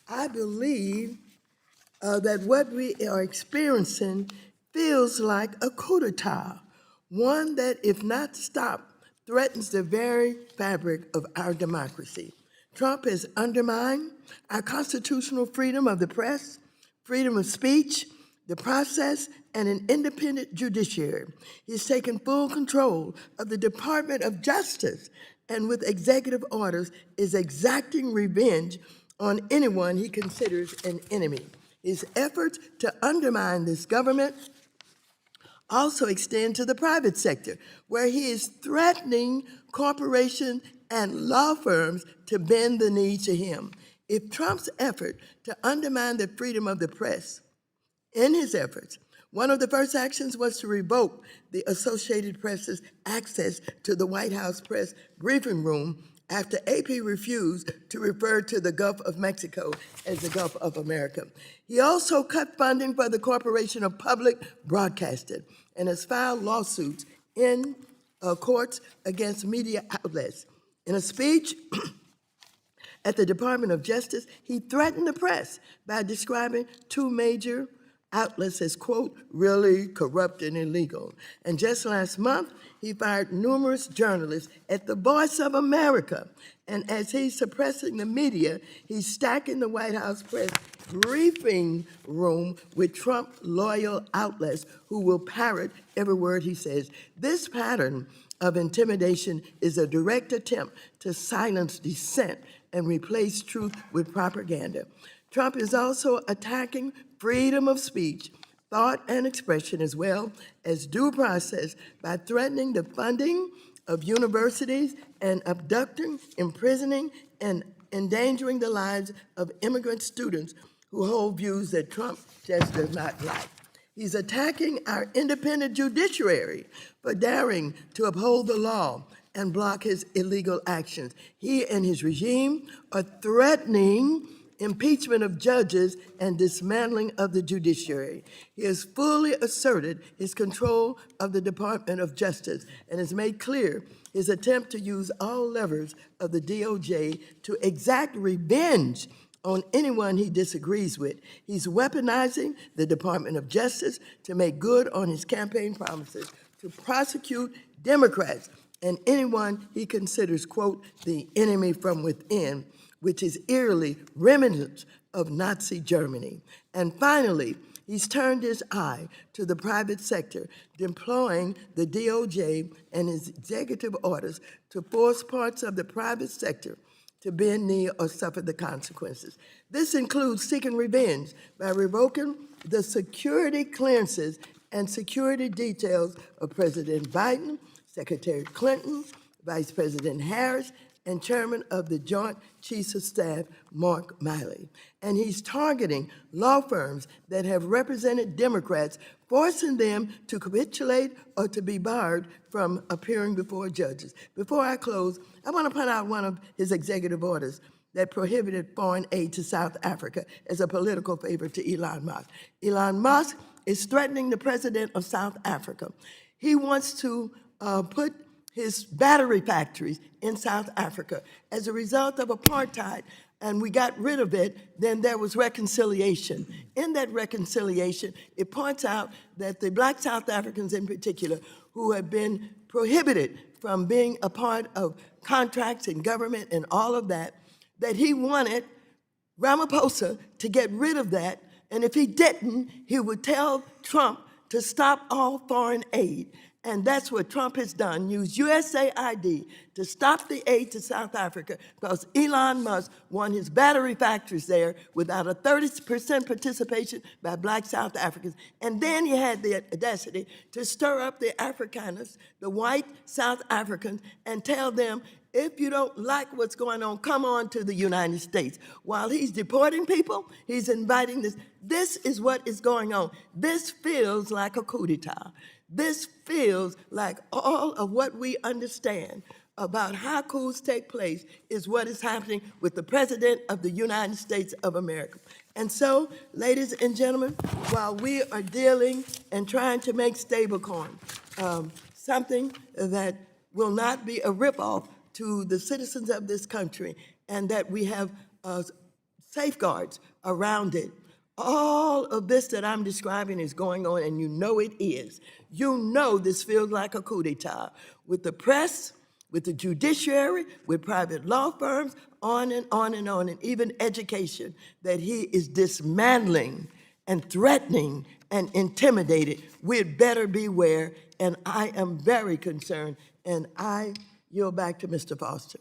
I believe that what we are experiencing feels like a coup d'etat, one that, if not stopped, threatens the very fabric of our democracy. Trump has undermined our constitutional freedom of the press, freedom of speech, the process, and an independent judiciary. He's taken full control of the Department of Justice and with executive orders is exacting revenge on anyone he considers an enemy. His efforts to undermine this government also extend to the private sector, where he is threatening corporations and law firms to bend the knee to him. If Trump's effort to undermine the freedom of the press, in his efforts, one of the first actions was to revoke the Associated Press's access to the White House press briefing room after AP refused to refer to the Gulf of Mexico as the Gulf of America. He also cut funding for the Corporation of Public Broadcasting and has filed lawsuits in courts against media outlets. In a speech at the Department of Justice, he threatened the press by describing two major outlets as, quote, really corrupt and illegal. And just last month, he fired numerous journalists at the Voice of America. And as he's suppressing the media, he's stacking the White House press briefing room with Trump loyal outlets who will parrot every word he says. This pattern of intimidation is a direct attempt to silence dissent and replace truth with propaganda. Trump is also attacking freedom of speech, thought and expression, as well as due process by threatening the funding of universities and abducting, imprisoning, and endangering the lives of immigrant students who hold views that Trump just does not like. He's attacking our independent judiciary for daring to uphold the law and block his illegal actions. He and his regime are threatening impeachment of judges and dismantling of the judiciary. He has fully asserted his control of the Department of Justice and has made clear his attempt to use all levers of the DOJ to exact revenge on anyone he disagrees with. He's weaponizing the Department of Justice to make good on his campaign promises to prosecute Democrats and anyone he considers, quote, the enemy from within, which is eerily reminiscent of Nazi Germany. And finally, he's turned his eye to the private sector, deploying the DOJ and his executive orders to force parts of the private sector to bend knee or suffer the consequences. This includes seeking revenge by revoking the security clearances and security details of President Biden, Secretary Clinton, Vice President Harris, and Chairman of the Joint Chiefs of Staff, Mark Milley. And he's targeting law firms that have represented Democrats, forcing them to capitulate or to be barred from appearing before judges. Before I close, I want to point out one of his executive orders that prohibited foreign aid to South Africa as a political favor to Elon Musk. Elon Musk is threatening the president of South Africa. He wants to put his battery factories in South Africa. As a result of apartheid, and we got rid of it, then there was reconciliation. In that reconciliation, it points out that the black South Africans in particular, who have been prohibited from being a part of contracts and government and all of that, that he wanted Ramaphosa to get rid of that, and if he didn't, he would tell Trump to stop all foreign aid. And that's what Trump has done, use USAID to stop the aid to South Africa because Elon Musk won his battery factories there without a 30% participation by black South Africans. And then he had the audacity to stir up the Afrikaners, the white South Africans, and tell them, if you don't like what's going on, come on to the United States. While he's deporting people, he's inviting this. This is what is going on. This feels like a coup d'etat. This feels like all of what we understand about how coups take place is what is happening with the President of the United States of America. And so, ladies and gentlemen, while we are dealing and trying to make stablecoin something that will not be a ripoff to the citizens of this country, and that we have safeguards around it. All of this that I'm describing is going on, and you know it is. You know this feels like a coup d'etat with the press, with the judiciary, with private law firms, on and on and on, and even education, that he is dismantling and threatening and intimidated. We'd better beware, and I am very concerned, and I yield back to Mr. Foster.